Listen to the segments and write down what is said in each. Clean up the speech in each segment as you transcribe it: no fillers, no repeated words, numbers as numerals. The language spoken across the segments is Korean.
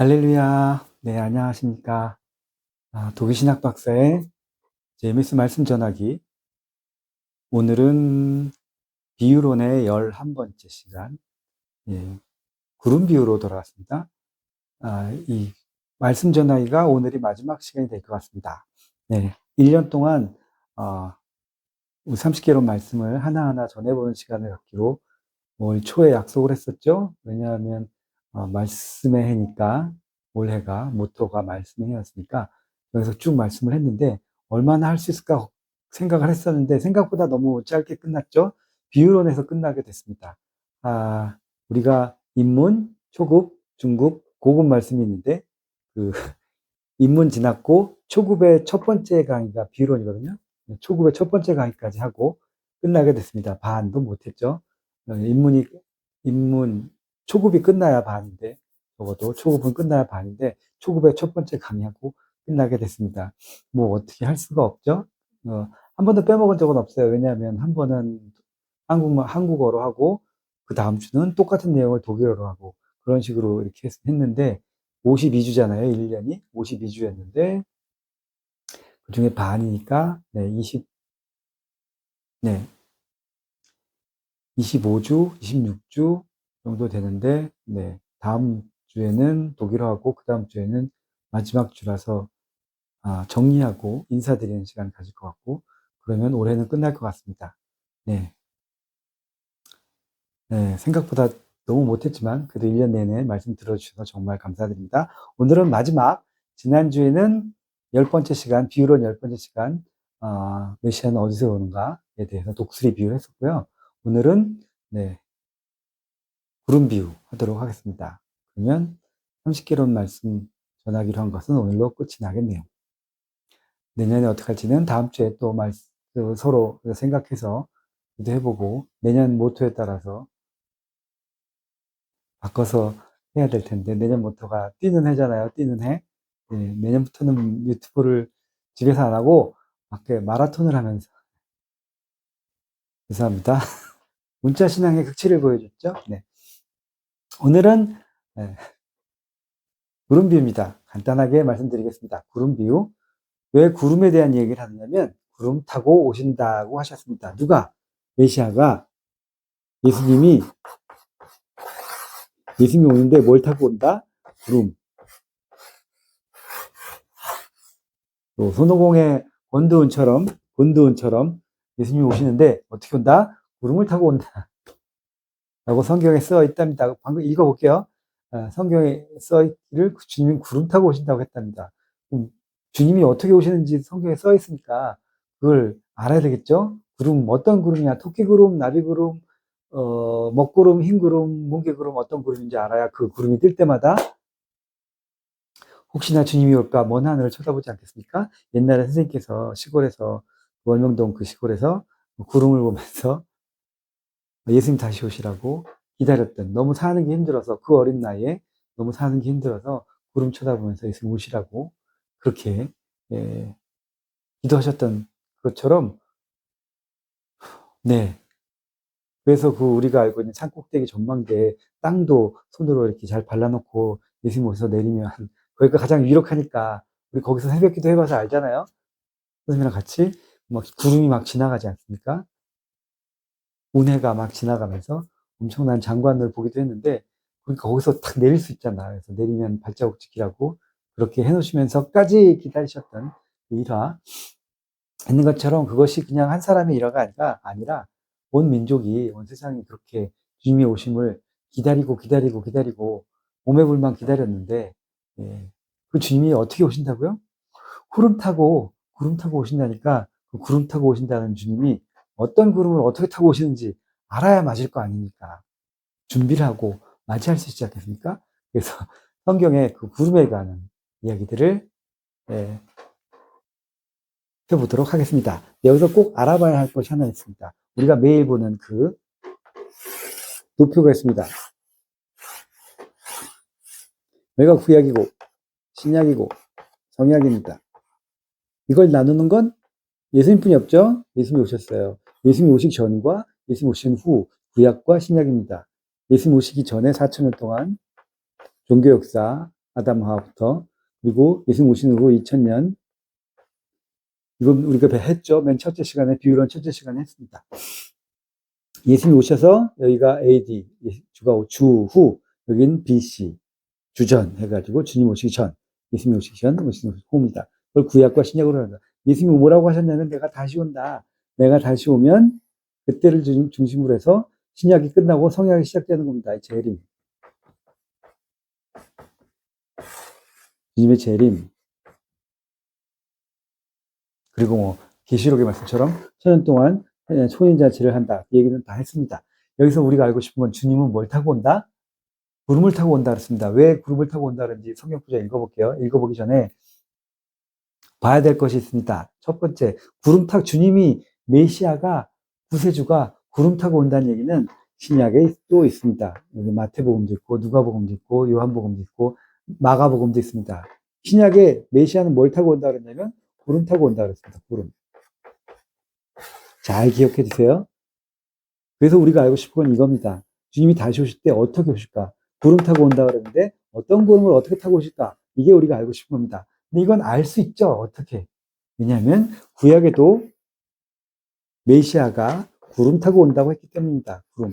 할렐루야. 네, 안녕하십니까. 도기신학 박사의 제미스 말씀 전하기. 오늘은 비유론의 11번째 시간, 예, 구름 비유로 돌아왔습니다. 이 말씀 전하기가 오늘이 마지막 시간이 될 것 같습니다. 네, 1년 동안, 30개론 말씀을 하나하나 전해보는 시간을 갖기로 올 초에 약속을 했었죠. 왜냐하면, 말씀의 해니까 올해가, 모토가 말씀의 해였으니까, 여기서 쭉 말씀을 했는데, 얼마나 할 수 있을까 생각을 했었는데, 생각보다 너무 짧게 끝났죠. 비유론에서 끝나게 됐습니다. 우리가 인문, 초급, 중급, 고급 말씀이 있는데, 그, 인문 지났고, 초급의 첫 번째 강의가 비유론이거든요. 초급의 첫 번째 강의까지 하고 끝나게 됐습니다. 반도 못했죠. 인문, 초급이 끝나야 반인데, 적어도 초급은 끝나야 반인데, 초급의 첫 번째 강의하고 끝나게 됐습니다. 뭐, 어떻게 할 수가 없죠? 한 번도 빼먹은 적은 없어요. 왜냐하면 한 번은 한국어로 하고, 그 다음 주는 똑같은 내용을 독일어로 하고, 그런 식으로 이렇게 했는데, 52주잖아요. 1년이. 52주였는데, 그 중에 반이니까, 네, 25주, 26주 정도 되는데, 네, 다음 주에는 독일어하고, 그 다음 주에는 마지막 주라서, 정리하고 인사드리는 시간을 가질 것 같고, 그러면 올해는 끝날 것 같습니다. 네. 네, 생각보다 너무 못했지만, 그래도 1년 내내 말씀 들어주셔서 정말 감사드립니다. 오늘은 마지막, 지난주에는 10번째 시간, 비유론 10번째 시간, 메시아는 어디서 오는가에 대해서 독수리 비유를 했었고요. 오늘은, 네, 구름 비유 하도록 하겠습니다. 그러면 30개론 말씀 전하기로 한 것은 오늘로 끝이 나겠네요. 내년에 어떻게 할지는 다음 주에 또 서로 생각해서 기도해보고 내년 모토에 따라서 바꿔서 해야 될 텐데 내년 모토가 뛰는 해잖아요. 뛰는 해. 네, 내년부터는 유튜브를 집에서 안 하고 밖에 마라톤을 하면서 죄송합니다. 문자 신앙의 극치를 보여줬죠. 네. 오늘은 네, 구름 비유입니다. 간단하게 말씀드리겠습니다. 구름 비유. 왜 구름에 대한 얘기를 하느냐면 구름 타고 오신다고 하셨습니다. 누가? 메시아가 예수님이 오는데 뭘 타고 온다? 구름. 또 손오공의 권두운처럼 예수님이 오시는데 어떻게 온다? 구름을 타고 온다. 라고 성경에 써 있답니다. 방금 읽어볼게요. 성경에 써 있기를 주님이 구름 타고 오신다고 했답니다. 주님이 어떻게 오시는지 성경에 써 있으니까 그걸 알아야 되겠죠? 구름, 어떤 구름이냐? 토끼구름, 나비구름, 먹구름, 흰구름, 뭉게구름 어떤 구름인지 알아야 그 구름이 뜰 때마다 혹시나 주님이 올까 먼 하늘을 쳐다보지 않겠습니까? 옛날에 선생님께서 시골에서 월명동 그 시골에서 구름을 보면서 예수님 다시 오시라고 기다렸던 너무 사는 게 힘들어서 그 어린 나이에 너무 사는 게 힘들어서 구름 쳐다보면서 예수님 오시라고 그렇게 예, 기도하셨던 것처럼 네 그래서 그 우리가 알고 있는 산꼭대기 전망대에 땅도 손으로 이렇게 잘 발라놓고 예수님 오셔서 내리면 거기가 가장 유력하니까 우리 거기서 새벽기도 해봐서 알잖아요. 선생님이랑 같이 막 구름이 막 지나가지 않습니까? 운해가 막 지나가면서 엄청난 장관을 보기도 했는데 그러니까 거기서 탁 내릴 수 있잖아. 그래서 내리면 발자국 찍히라고 그렇게 해놓으시면서까지 기다리셨던 일화 있는 것처럼 그것이 그냥 한 사람의 일화가 아니라 온 민족이 온 세상이 그렇게 주님의 오심을 기다리고 오매불만 기다렸는데 예, 그 주님이 어떻게 오신다고요? 구름 타고 오신다니까 그 구름 타고 오신다는 주님이 어떤 구름을 어떻게 타고 오시는지 알아야 맞을 거 아닙니까? 준비를 하고 맞이할 수 있지 않겠습니까? 그래서 성경에 그 구름에 관한 이야기들을 예, 해보도록 하겠습니다. 여기서 꼭 알아봐야 할 것이 하나 있습니다. 우리가 매일 보는 그 도표가 있습니다. 여기가 구약이고 신약이고 성약입니다. 이걸 나누는 건 예수님뿐이 없죠? 예수님이 오셨어요. 예수님이 오시기 전과 예수님이 오신 후 구약과 신약입니다. 예수님 오시기 전에 4,000년 동안 종교 역사, 아담 하와부터. 그리고 예수님 오신 후 2000년. 이건 우리가 했죠. 맨 첫째 시간에, 비유론 첫째 시간에 했습니다. 예수님이 오셔서 여기가 AD, 주후, 여긴 BC, 주전 해가지고 주님 오시기 전, 예수님 오시기 전, 오시기 후입니다. 그걸 구약과 신약으로 한다. 예수님이 뭐라고 하셨냐면 내가 다시 온다. 내가 다시 오면 그때를 중심으로 해서 신약이 끝나고 성약이 시작되는 겁니다. 재림. 주님의 재림. 그리고 뭐 계시록의 말씀처럼 천년 동안 초인잔치를 한다. 이 얘기는 다 했습니다. 여기서 우리가 알고 싶은 건 주님은 뭘 타고 온다? 구름을 타고 온다 그랬습니다. 왜 구름을 타고 온다 그런지 성경 구절 읽어볼게요. 읽어보기 전에 봐야 될 것이 있습니다. 첫 번째, 주님이 메시아가 구세주가 구름 타고 온다는 얘기는 신약에 또 있습니다. 여기 마태복음도 있고 누가복음도 있고 요한복음도 있고 마가복음도 있습니다. 신약에 메시아는 뭘 타고 온다 그랬냐면 구름 타고 온다 그랬습니다. 구름. 잘 기억해 두세요. 그래서 우리가 알고 싶은 건 이겁니다. 주님이 다시 오실 때 어떻게 오실까? 구름 타고 온다 그랬는데 어떤 구름을 어떻게 타고 오실까? 이게 우리가 알고 싶은 겁니다. 근데 이건 알 수 있죠. 어떻게? 왜냐하면 구약에도 메시아가 구름 타고 온다고 했기 때문입니다. 구름.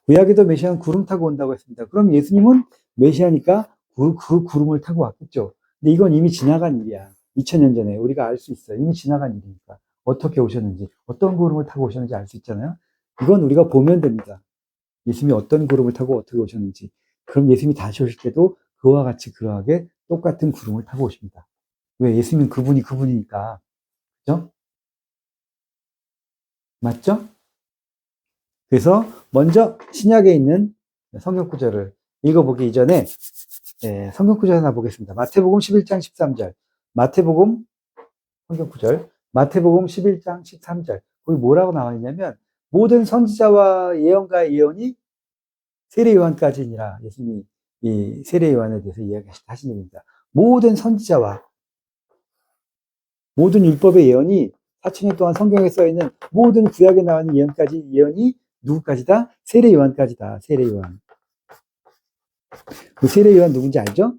구약에도 메시아는 구름 타고 온다고 했습니다. 그럼 예수님은 메시아니까 그 구름을 타고 왔겠죠. 근데 이건 이미 지나간 일이야. 2000년 전에 우리가 알 수 있어요. 이미 지나간 일이니까. 어떻게 오셨는지, 어떤 구름을 타고 오셨는지 알 수 있잖아요. 이건 우리가 보면 됩니다. 예수님이 어떤 구름을 타고 어떻게 오셨는지. 그럼 예수님이 다시 오실 때도 그와 같이 그러하게 똑같은 구름을 타고 오십니다. 왜? 예수님은 그분이니까. 그죠? 맞죠? 그래서 먼저 신약에 있는 성경 구절을 읽어보기 이전에 성경 구절 하나 보겠습니다. 마태복음 11장 13절. 마태복음 성경 구절. 마태복음 11장 13절. 거기 뭐라고 나와 있냐면 모든 선지자와 예언가의 예언이 세례 요한까지니라. 예수님이 이 세례 요한에 대해서 이야기하신 얘기입니다. 모든 선지자와 모든 율법의 예언이 4,000년 동안 성경에 써있는 모든 구약에 나오는 예언이 누구까지다? 세례 요한까지다. 세례 요한. 그 세례 요한 누군지 알죠?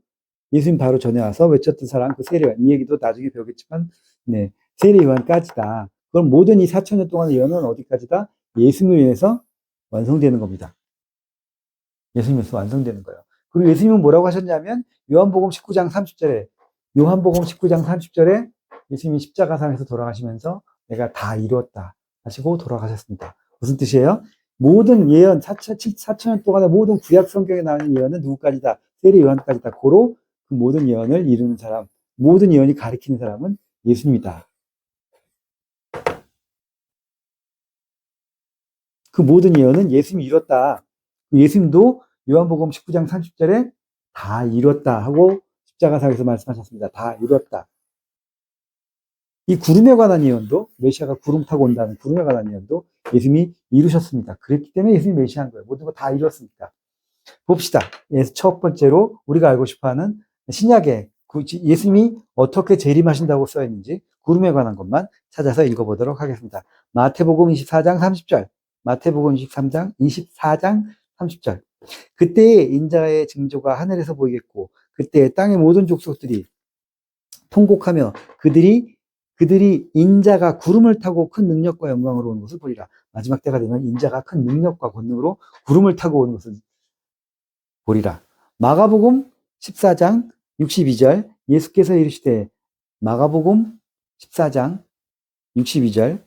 예수님 바로 전에 와서 외쳤던 사람 그 세례 요한. 이 얘기도 나중에 배우겠지만 네, 세례 요한까지다. 그럼 모든 이 4,000년 동안의 예언은 어디까지다? 예수님을 위해서 완성되는 겁니다. 예수님에서 완성되는 거예요. 그리고 예수님은 뭐라고 하셨냐면 요한복음 19장 30절에 예수님이 십자가상에서 돌아가시면서 내가 다 이루었다 하시고 돌아가셨습니다. 무슨 뜻이에요? 모든 예언, 4,000년 동안의 모든 구약 성경에 나오는 예언은 누구까지다? 세례 요한까지다. 고로 그 모든 예언을 이루는 사람, 모든 예언이 가리키는 사람은 예수님이다. 그 모든 예언은 예수님이 이뤘다. 예수님도 요한복음 19장 30절에 다 이뤘다 하고 십자가상에서 말씀하셨습니다. 다 이뤘다. 이 구름에 관한 예언도 메시아가 구름 타고 온다는 구름에 관한 예언도 예수님이 이루셨습니다. 그랬기 때문에 예수님이 메시아인 거예요. 모든 거 다 이뤘으니까. 봅시다. 첫 번째로 우리가 알고 싶어하는 신약에 예수님이 어떻게 재림하신다고 써 있는지 구름에 관한 것만 찾아서 읽어보도록 하겠습니다. 마태복음 24장 30절. 마태복음 24장 30절. 그때의 인자의 징조가 하늘에서 보이겠고 그때 땅의 모든 족속들이 통곡하며 그들이 인자가 구름을 타고 큰 능력과 영광으로 오는 것을 보리라. 마지막 때가 되면 인자가 큰 능력과 권능으로 구름을 타고 오는 것을 보리라. 마가복음 14장 62절 예수께서 이르시되 마가복음 14장 62절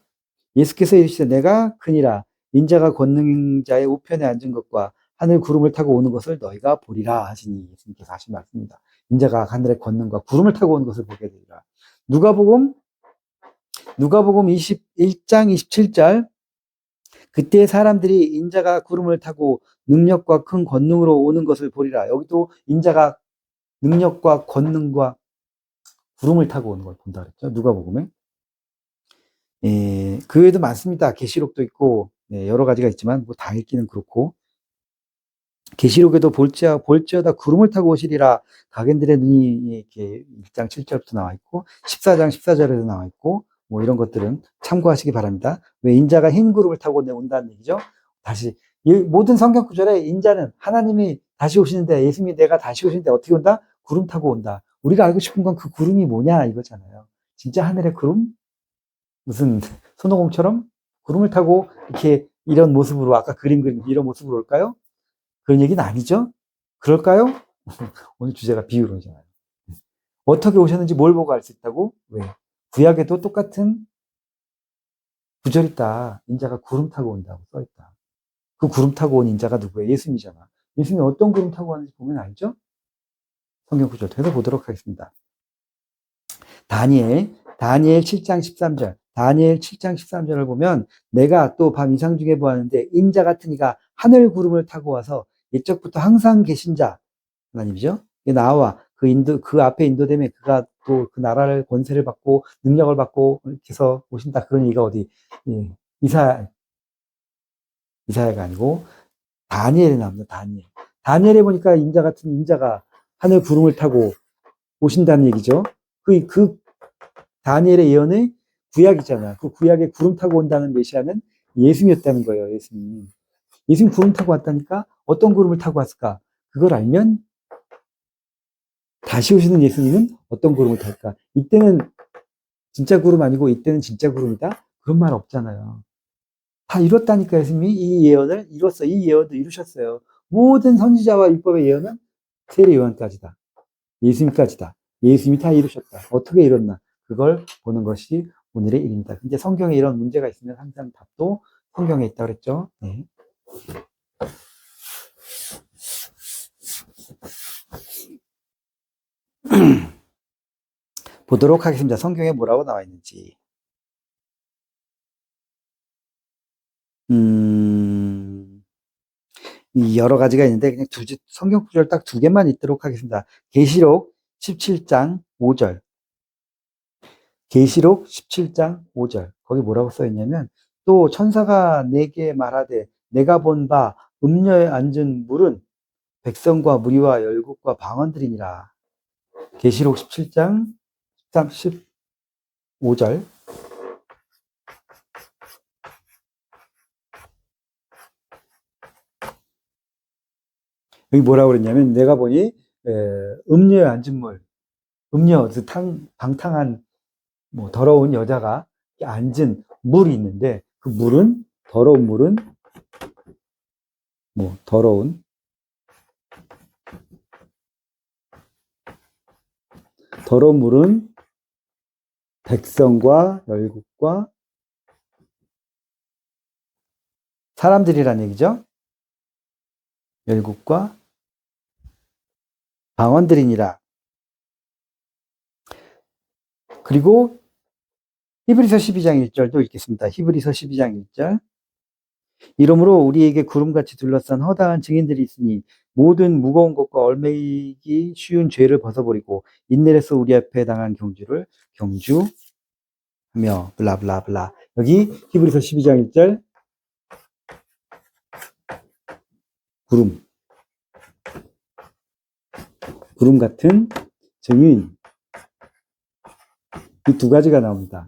예수께서 이르시되 내가 크니라 인자가 권능자의 우편에 앉은 것과 하늘 구름을 타고 오는 것을 너희가 보리라 하시니 예수님께서 하신 말씀입니다. 인자가 하늘의 권능과 구름을 타고 오는 것을 보게 되리라. 누가복음 21장 27절 그때 사람들이 인자가 구름을 타고 능력과 큰 권능으로 오는 것을 보리라. 여기도 인자가 능력과 권능과 구름을 타고 오는 걸 본다 그랬죠. 누가복음에. 그 외에도 많습니다. 계시록도 있고 여러 가지가 있지만 뭐 다 읽기는 그렇고 계시록에도 볼지어다 구름을 타고 오시리라. 각인들의 눈이 이렇게 1장 7절부터 나와 있고 14장 14절에도 나와 있고 뭐 이런 것들은 참고하시기 바랍니다. 왜 인자가 흰 구름을 타고 온다는 얘기죠? 다시 모든 성경 구절에 인자는 하나님이 다시 오시는데, 예수님이 내가 다시 오시는데 어떻게 온다? 구름 타고 온다. 우리가 알고 싶은 건 그 구름이 뭐냐 이거잖아요. 진짜 하늘의 구름? 무슨 손오공처럼 구름을 타고 이렇게 이런 모습으로 아까 그림 그린 이런 모습으로 올까요? 그런 얘기는 아니죠? 그럴까요? 오늘 주제가 비유론이잖아요. 어떻게 오셨는지 뭘 보고 알 수 있다고? 왜? 구약에도 똑같은 구절 있다. 인자가 구름 타고 온다고 써있다. 그 구름 타고 온 인자가 누구예요? 예수님이잖아. 예수님이 어떤 구름 타고 왔는지 보면 알죠? 성경 구절 해서 보도록 하겠습니다. 다니엘 7장 13절. 다니엘 7장 13절을 보면 내가 또 밤 이상 중에 보았는데 인자 같은 이가 하늘 구름을 타고 와서 옛적부터 항상 계신 자 하나님이죠. 나와 그 앞에 인도됨에 그가 또 그 나라를 권세를 받고 능력을 받고 이렇게 해서 오신다. 그런 얘기가 어디 예, 이사야가 아니고 다니엘에 나옵니다. 다니엘에 보니까 인자 같은 인자가 하늘 구름을 타고 오신다는 얘기죠. 그 다니엘의 예언의 구약이잖아. 그 구약에 구름 타고 온다는 메시아는 예수님이었다는 거예요. 예수님 구름 타고 왔다니까 어떤 구름을 타고 왔을까? 그걸 알면 다시 오시는 예수님은 어떤 구름을 탈까? 이때는 진짜 구름 아니고 이때는 진짜 구름이다? 그런 말 없잖아요. 다 이뤘다니까 예수님이 이 예언을 이뤘어. 이 예언도 이루셨어요. 모든 선지자와 율법의 예언은 세례 요한까지다. 예수님까지다. 예수님이 다 이루셨다. 어떻게 이뤘나? 그걸 보는 것이 오늘의 일입니다. 근데 성경에 이런 문제가 있으면 항상 답도 성경에 있다고 그랬죠. 네. 보도록 하겠습니다. 성경에 뭐라고 나와 있는지. 여러 가지가 있는데 그냥 성경 구절 딱 두 개만 읽도록 하겠습니다. 계시록 17장 5절. 계시록 17장 5절. 거기 뭐라고 써 있냐면 또 천사가 내게 말하되 내가 본 바 음녀에 앉은 물은 백성과 무리와 열국과 방언들이니라. 계시록 17장 15절. 여기 뭐라고 그랬냐면 내가 보니 음녀에 앉은 물, 음녀, 방탕한 뭐 더러운 여자가 앉은 물이 있는데 그 물은 더러운 물은 뭐 더러운 물은 백성과 열국과 사람들이란 얘기죠. 열국과 방언들이니라. 그리고 히브리서 12장 1절도 읽겠습니다. 히브리서 12장 1절. 이러므로 우리에게 구름같이 둘러싼 허다한 증인들이 있으니 모든 무거운 것과 얼매이기 쉬운 죄를 벗어버리고 인내에서 우리 앞에 당한 경주하며 블라블라블라. 여기 히브리서 12장 1절 구름 같은 증인 이 두 가지가 나옵니다.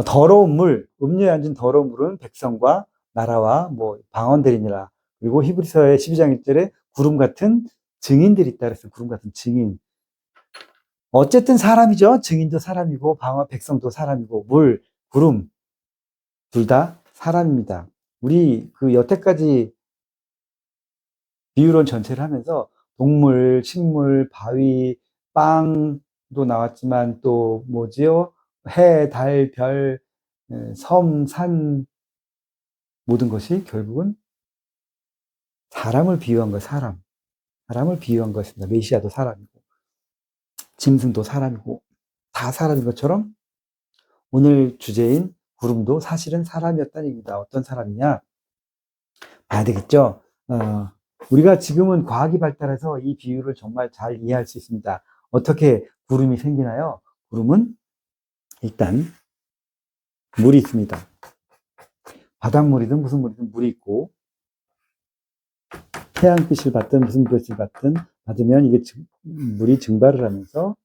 더러운 물, 음료에 앉은 더러운 물은 백성과 나라와 뭐 방언들이니라. 그리고 히브리서의 12장 1절에 구름 같은 증인들이 있다 그랬어요. 구름 같은 증인. 어쨌든 사람이죠. 증인도 사람이고 백성도 사람이고 물, 구름 둘 다 사람입니다. 우리 그 여태까지 비유론 전체를 하면서 동물, 식물, 바위, 빵도 나왔지만 또 뭐지요? 해, 달, 별, 섬, 산 모든 것이 결국은 사람을 비유한 거예요. 사람을 비유한 것입니다. 메시아도 사람이고 짐승도 사람이고 다 사람인 것처럼 오늘 주제인 구름도 사실은 사람이었다는 얘기입니다. 어떤 사람이냐? 봐야 되겠죠? 우리가 지금은 과학이 발달해서 이 비유를 정말 잘 이해할 수 있습니다. 어떻게 구름이 생기나요? 구름은 일단 물이 있습니다. 바닷물이든 무슨 물이든 물이 있고 태양빛을 받든 무슨 빛을 받으면 이게 물이 증발을 하면서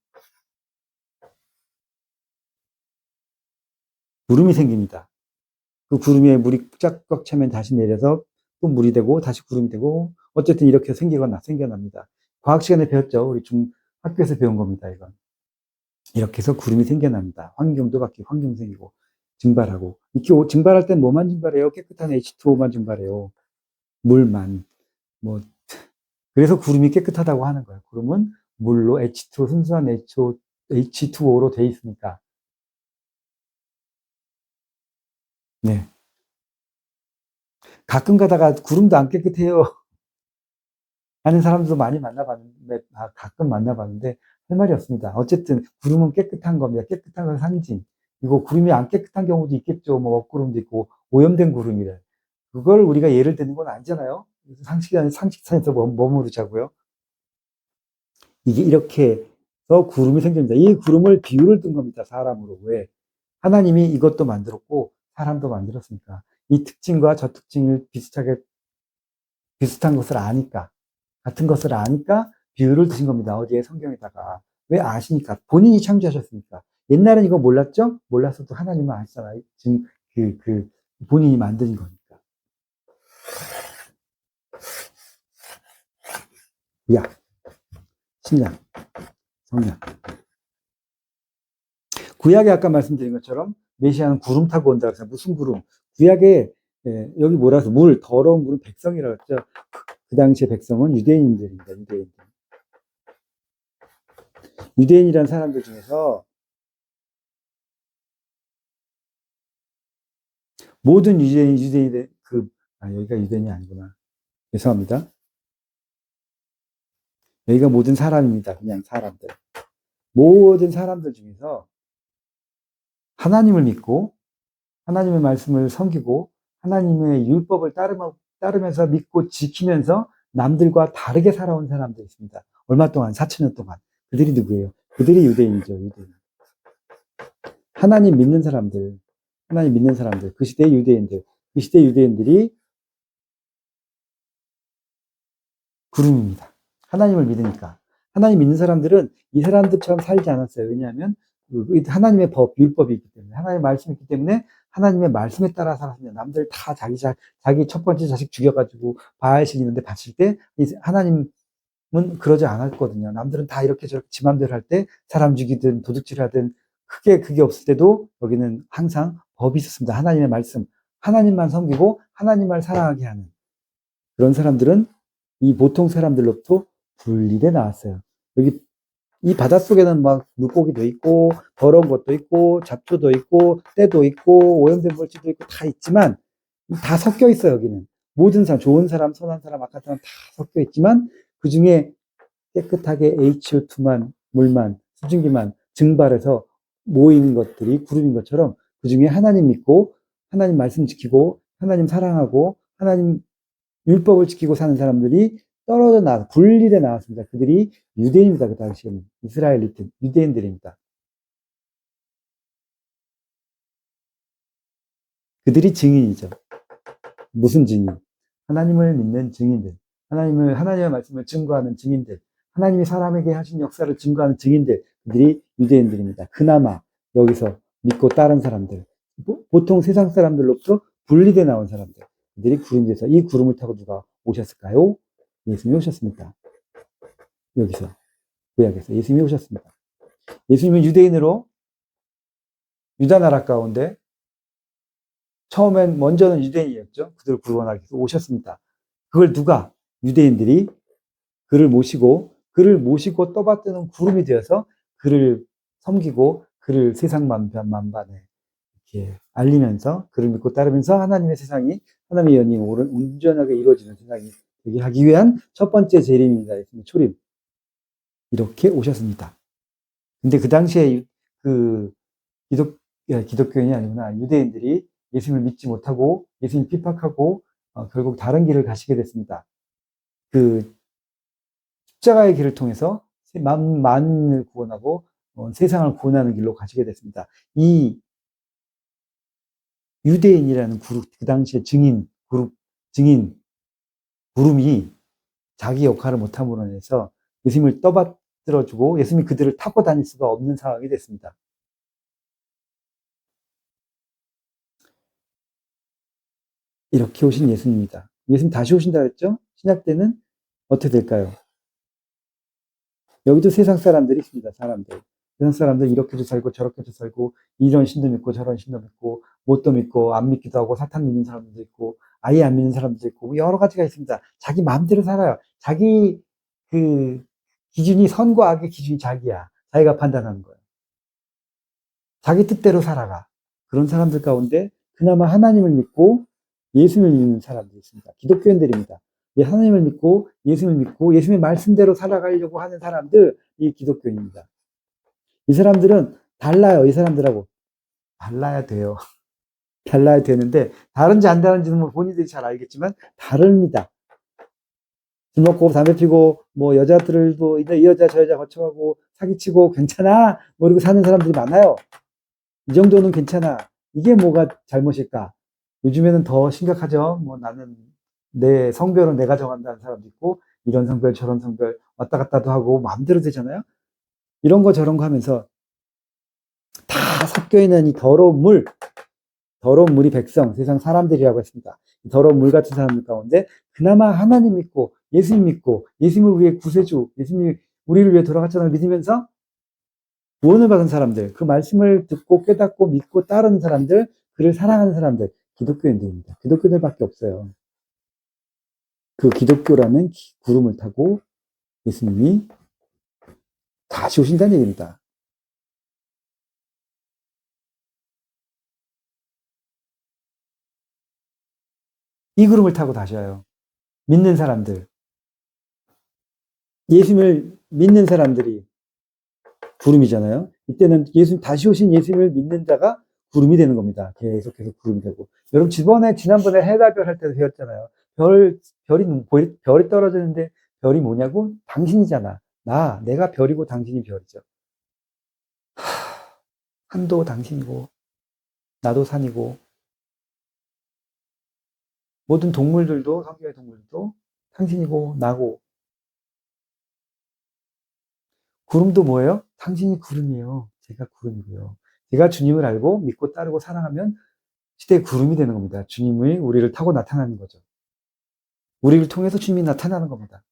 구름이 생깁니다. 그 구름에 물이 쫙꽉 차면 다시 내려서 또 물이 되고 다시 구름이 되고 어쨌든 이렇게 생겨납니다. 과학 시간에 배웠죠. 우리 학교에서 배운 겁니다, 이건. 이렇게 해서 구름이 생겨납니다. 환경도 바뀌고, 환경 생기고, 증발하고. 이렇게 증발할 땐 뭐만 증발해요? 깨끗한 H2O만 증발해요. 물만. 뭐, 그래서 구름이 깨끗하다고 하는 거예요. 구름은 물로 H2O, 순수한 H2O로 돼 있으니까. 네. 가끔 가다가 구름도 안 깨끗해요. 하는 사람도 많이 만나봤는데, 가끔 만나봤는데, 할 말이 없습니다. 어쨌든, 구름은 깨끗한 겁니다. 깨끗한 건 상징. 그리고 구름이 안 깨끗한 경우도 있겠죠. 뭐, 먹구름도 있고, 오염된 구름이래. 그걸 우리가 예를 드는 건 아니잖아요. 상식선에서 머무르자고요. 이게 이렇게 해서 구름이 생깁니다. 이 구름을 비유를 든 겁니다. 사람으로. 왜? 하나님이 이것도 만들었고, 사람도 만들었으니까. 이 특징과 저 특징을 비슷한 것을 아니까. 같은 것을 아니까 비유를 드신 겁니다. 어디에 성경에다가. 왜 아시니까? 본인이 창조하셨으니까. 옛날엔 이거 몰랐죠? 몰랐어도 하나님은 아시잖아요. 지금 본인이 만든 거니까. 구약, 신약, 성약. 구약에 아까 말씀드린 것처럼 메시아는 구름 타고 온다 그래서 무슨 구름? 구약에 여기 뭐라 해서 더러운 물은 백성이라고 했죠. 그 당시에 백성은 유대인들입니다. 유대인이라는 사람들 중에서 모든 유대인들 여기가 유대인이 아니구나. 죄송합니다. 여기가 모든 사람입니다. 그냥 사람들. 모든 사람들 중에서 하나님을 믿고 하나님의 말씀을 섬기고 하나님의 율법을 따르면서 믿고 지키면서 남들과 다르게 살아온 사람들이 있습니다. 얼마 동안? 4,000년 동안. 그들이 누구예요? 그들이 유대인이죠. 유대인. 하나님 믿는 사람들. 그 시대의 유대인들. 그 시대의 유대인들이 구름입니다. 하나님을 믿으니까. 하나님 믿는 사람들은 이 사람들처럼 살지 않았어요. 왜냐하면 하나님의 율법이 있기 때문에, 하나님의 말씀이 있기 때문에 하나님의 말씀에 따라 살았습니다. 남들 다 자기 첫 번째 자식 죽여가지고 바알신 있는데 바칠 때 하나님은 그러지 않았거든요. 남들은 다 이렇게 저렇게 지 맘대로 할 때 사람 죽이든 도둑질 하든 그게 없을 때도 여기는 항상 법이 있었습니다. 하나님의 말씀, 하나님만 섬기고 하나님만 사랑하게 하는 그런 사람들은 이 보통 사람들로부터 분리돼 나왔어요. 여기 이 바닷속에는 막 물고기도 있고 더러운 것도 있고 잡초도 있고 때도 있고 오염된 물질도 있고 다 있지만 다 섞여 있어요. 여기는 모든 사람, 좋은 사람, 선한 사람, 악한 사람 다 섞여 있지만 그 중에 깨끗하게 HO2만 물만 수증기만 증발해서 모이는 것들이 구름인 것처럼 그 중에 하나님 믿고 하나님 말씀 지키고 하나님 사랑하고 하나님 율법을 지키고 사는 사람들이 분리돼 나왔습니다. 그들이 유대인입니다. 그 당시에는. 이스라엘리트, 유대인들입니다. 그들이 증인이죠. 무슨 증인? 하나님을 믿는 증인들. 하나님의 말씀을 증거하는 증인들. 하나님이 사람에게 하신 역사를 증거하는 증인들. 그들이 유대인들입니다. 그나마 여기서 믿고 따른 사람들. 보통 세상 사람들로부터 분리돼 나온 사람들. 그들이 구름에서 이 구름을 타고 누가 오셨을까요? 예수님이 오셨습니다. 여기서. 구약에서 예수님이 오셨습니다. 예수님은 유대인으로 유다 나라 가운데 먼저는 유대인이었죠. 그들을 구원하기 위해서 오셨습니다. 그걸 누가? 유대인들이 그를 모시고 떠받드는 구름이 되어서 그를 섬기고 그를 세상 만반에 이렇게 알리면서 그를 믿고 따르면서 하나님의 연이 온전하게 이루어지는 세상이 되게 하기 위한 첫 번째 재림입니다. 초림. 이렇게 오셨습니다. 근데 그 당시에 기독교인이 아니구나. 유대인들이 예수님을 믿지 못하고 예수님 핍박하고 결국 다른 길을 가시게 됐습니다. 그 십자가의 길을 통해서 만을 구원하고 세상을 구원하는 길로 가시게 됐습니다. 이 유대인이라는 그 당시에 구름이 자기 역할을 못함으로 인해서 예수님을 떠받들어주고 예수님이 그들을 타고 다닐 수가 없는 상황이 됐습니다. 이렇게 오신 예수님입니다. 예수님 다시 오신다 그랬죠? 신약 때는 어떻게 될까요? 여기도 세상 사람들이 있습니다. 사람들. 세상 사람들 이렇게도 살고 저렇게도 살고 이런 신도 믿고 저런 신도 믿고 못도 믿고 안 믿기도 하고 사탄 믿는 사람들도 있고 아예 안 믿는 사람들도 있고 여러 가지가 있습니다. 자기 마음대로 살아요. 자기 그 기준이 선과 악의 기준이 자기야. 자기가 판단하는 거예요. 자기 뜻대로 살아가. 그런 사람들 가운데 그나마 하나님을 믿고 예수님을 믿는 사람들이 있습니다. 기독교인들입니다. 하나님을 믿고 예수님을 믿고 예수님의 말씀대로 살아가려고 하는 사람들, 이 기독교인입니다. 이 사람들은 달라요. 이 사람들하고. 달라야 돼요. 달라야 되는데 다른지 안 다른지는 뭐 본인들이 잘 알겠지만 다릅니다. 술 먹고 담배 피고 뭐 여자들도 이 여자 저 여자 거쳐가고 사기치고 괜찮아 모르고 사는 사람들이 많아요. 이 정도는 괜찮아. 이게 뭐가 잘못일까? 요즘에는 더 심각하죠. 뭐 나는 내 성별은 내가 정한다는 사람도 있고 이런 성별 저런 성별 왔다 갔다도 하고 마음대로 되잖아요. 이런 거 저런 거 하면서 다 섞여 있는 이 더러운 물이 백성, 세상 사람들이라고 했습니다. 더러운 물 같은 사람들 가운데 그나마 하나님 믿고 예수님 믿고 예수님을 위해 구세주, 예수님이 우리를 위해 돌아갔잖아요. 믿으면서 구원을 받은 사람들, 그 말씀을 듣고 깨닫고 믿고 따르는 사람들, 그를 사랑하는 사람들, 기독교인들입니다. 기독교인들밖에 없어요. 그 기독교라는 구름을 타고 예수님이 다시 오신다는 얘기입니다. 이 구름을 타고 다시 와요. 믿는 사람들, 예수님을 믿는 사람들이 구름이잖아요. 이때는 다시 오신 예수님을 믿는 자가 구름이 되는 겁니다. 계속해서 구름이 되고. 여러분, 지난번에 해달별 할 때도 배웠잖아요. 별이 떨어지는데 별이 뭐냐고? 당신이잖아. 내가 별이고 당신이 별이죠. 한도 당신이고, 나도 산이고, 모든 동물들도, 성경의 동물들도 당신이고, 나고. 구름도 뭐예요? 당신이 구름이에요. 제가 구름이고요. 제가 주님을 알고 믿고 따르고 사랑하면 시대의 구름이 되는 겁니다. 주님이 우리를 타고 나타나는 거죠. 우리를 통해서 주님이 나타나는 겁니다.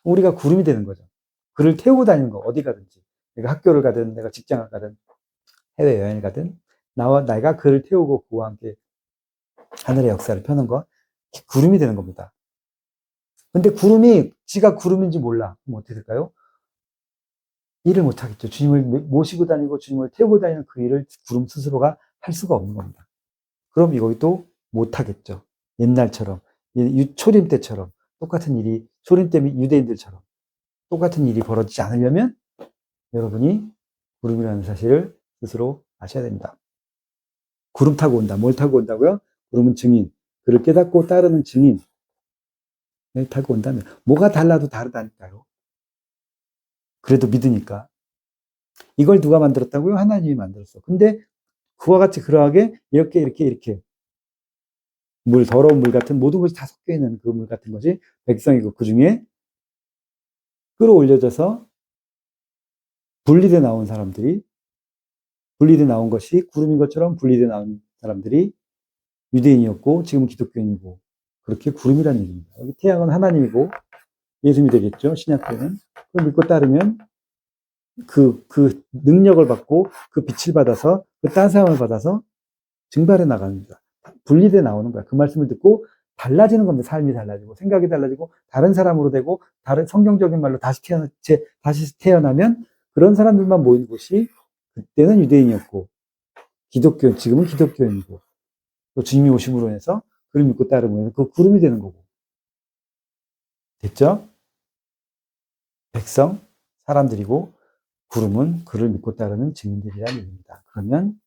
우리가 구름이 되는 거죠. 그를 태우고 다니는 거, 어디 가든지. 내가 학교를 가든, 내가 직장을 가든, 해외여행을 가든, 내가 그를 태우고 그와 함께 하늘의 역사를 펴는 거, 구름이 되는 겁니다. 근데 구름이, 지가 구름인지 몰라. 그럼 어떻게 될까요? 일을 못하겠죠. 주님을 모시고 다니고 주님을 태우고 다니는 그 일을 구름 스스로가 할 수가 없는 겁니다. 그럼 이것도 못하겠죠. 옛날처럼, 초림 때처럼, 똑같은 일이, 초림 때 유대인들처럼 똑같은 일이 벌어지지 않으려면 여러분이 구름이라는 사실을 스스로 아셔야 됩니다. 구름 타고 온다. 뭘 타고 온다고요? 구름은 증인. 그를 깨닫고 따르는 증인을 타고 온다면 뭐가 달라도 다르다니까요. 그래도 믿으니까. 이걸 누가 만들었다고요? 하나님이 만들었어. 근데 그와 같이 그러하게 이렇게 더러운 물 같은 모든 것이 다 섞여 있는 그 물 같은 것이 백성이고 그 중에 끌어올려져서 분리돼 나온 사람들이 분리돼 나온 것이 구름인 것처럼 분리돼 나온 사람들이 유대인이었고 지금은 기독교인이고 그렇게 구름이라는 얘기입니다. 여기 태양은 하나님이고 예수님이 되겠죠. 신약 때는. 그걸 믿고 따르면 그 능력을 받고 그 빛을 받아서 그 따스함을 받아서 증발해 나갑니다. 분리돼 나오는 거야. 그 말씀을 듣고 달라지는 겁니다. 삶이 달라지고 생각이 달라지고 다른 사람으로 되고 다른 성경적인 말로 다시 태어나면 그런 사람들만 모인 곳이 그때는 유대인이었고 지금은 기독교인이고 또 주님이 오심으로 해서 그를 믿고 따르면 그 구름이 되는 거고. 됐죠? 백성, 사람들이고 구름은 그를 믿고 따르는 증인들이라는 얘기입니다. 그러면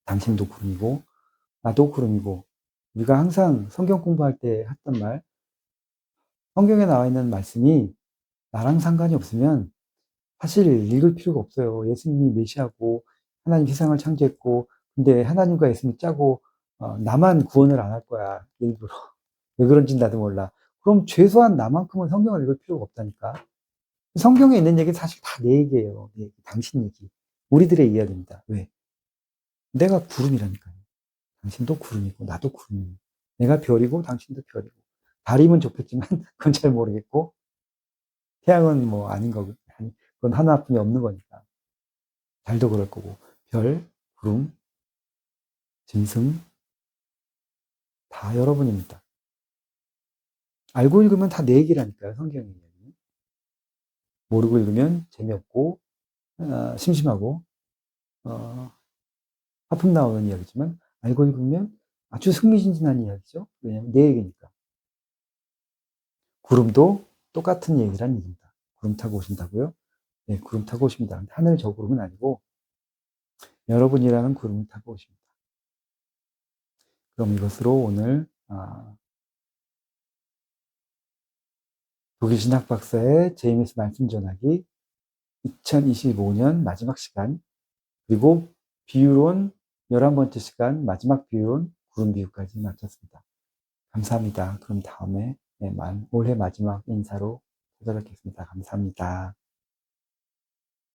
당신도 구름이고 나도 구름이고 우리가 항상 성경 공부할 때 했던 말 성경에 나와 있는 말씀이 나랑 상관이 없으면 사실 읽을 필요가 없어요. 예수님이 메시아고 하나님 세상을 창조했고 근데 하나님과 예수님이 짜고 나만 구원을 안 할 거야. 일부러. 왜 그런지 나도 몰라. 그럼 최소한 나만큼은 성경을 읽을 필요가 없다니까. 성경에 있는 얘기는 사실 다 내 얘기예요. 내 얘기, 당신 얘기. 우리들의 이야기입니다. 왜? 내가 구름이라니까요. 당신도 구름이고 나도 구름이고 내가 별이고 당신도 별이고 달이면 좋겠지만 그건 잘 모르겠고 태양은 뭐 아닌 거고 그건 하나뿐이 없는 거니까 달도 그럴 거고 별, 구름, 짐승 다 여러분입니다. 알고 읽으면 다 내 얘기라니까요. 성경의 이야기. 모르고 읽으면 재미없고 심심하고 하품 나오는 이야기지만 알고 읽으면 아주 흥미진진한 이야기죠. 왜냐하면 내 얘기니까. 구름도 똑같은 얘기란 얘기입니다. 구름 타고 오신다고요? 네, 구름 타고 오십니다. 하늘 저 구름은 아니고 여러분이라는 구름을 타고 오십니다. 그럼 이것으로 오늘 독일 신학 박사의 제이미스 말씀 전하기 2025년 마지막 시간 그리고 비유론 11번째 시간 마지막 비유론 구름 비유까지 마쳤습니다. 감사합니다. 그럼 다음에 올해 마지막 인사로 찾아뵙겠습니다. 감사합니다.